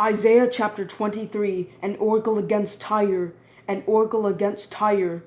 Isaiah chapter 23, an oracle against Tyre, an oracle against Tyre.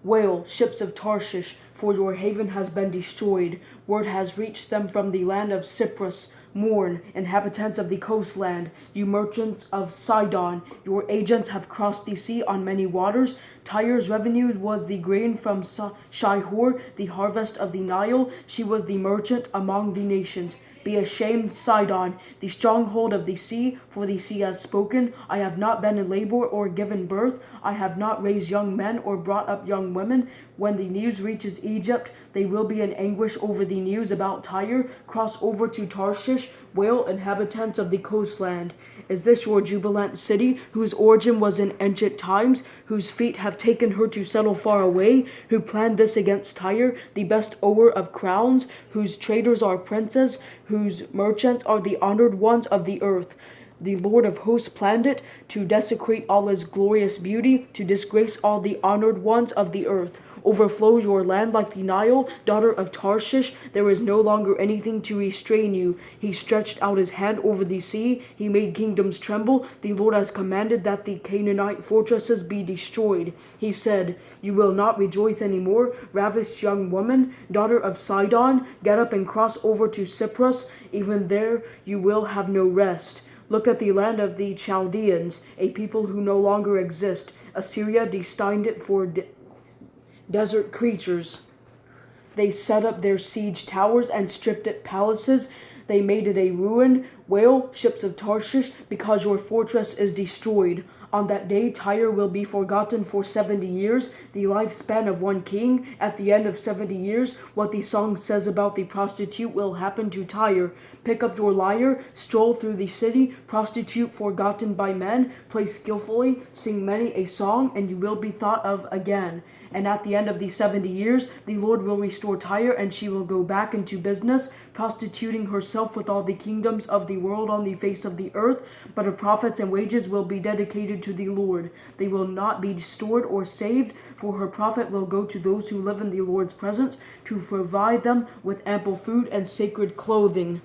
Wail, ships of Tarshish, for your haven has been destroyed. Word has reached them from the land of Cyprus. Mourn, inhabitants of the coastland, you merchants of Sidon. Your agents have crossed the sea on many waters. Tyre's revenue was the grain from Shihor, the harvest of the Nile. She was the merchant among the nations. Be ashamed, Sidon, the stronghold of the sea, for the sea has spoken. I have not been in labor or given birth. I have not raised young men or brought up young women. When the news reaches Egypt, they will be in anguish over the news about Tyre. Cross over to Tarshish, wail, inhabitants of the coastland. Is this your jubilant city, whose origin was in ancient times, whose feet have taken her to settle far away, who planned this against Tyre, the best ower of crowns, whose traders are princes, whose merchants are the honored ones of the earth? The Lord of hosts planned it, to desecrate all his glorious beauty, to disgrace all the honored ones of the earth. Overflows your land like the Nile, daughter of Tarshish. There is no longer anything to restrain you. He stretched out his hand over the sea. He made kingdoms tremble. The Lord has commanded that the Canaanite fortresses be destroyed. He said, you will not rejoice any more, ravished young woman, daughter of Sidon. Get up and cross over to Cyprus. Even there you will have no rest. Look at the land of the Chaldeans, a people who no longer exist. Assyria destined it for desert creatures. They set up their siege towers and stripped it palaces. They made it a ruin. Wail, ships of Tarshish, because your fortress is destroyed. On that day, Tyre will be forgotten for 70 years, the lifespan of one king. At the end of 70 years, what the song says about the prostitute will happen to Tyre. Pick up your lyre, stroll through the city, prostitute forgotten by men, play skillfully, sing many a song, and you will be thought of again. And at the end of the 70 years, the Lord will restore Tyre, and she will go back into business, prostituting herself with all the kingdoms of the world on the face of the earth. But her profits and wages will be dedicated to the Lord. They will not be stored or saved, for her profit will go to those who live in the Lord's presence, to provide them with ample food and sacred clothing.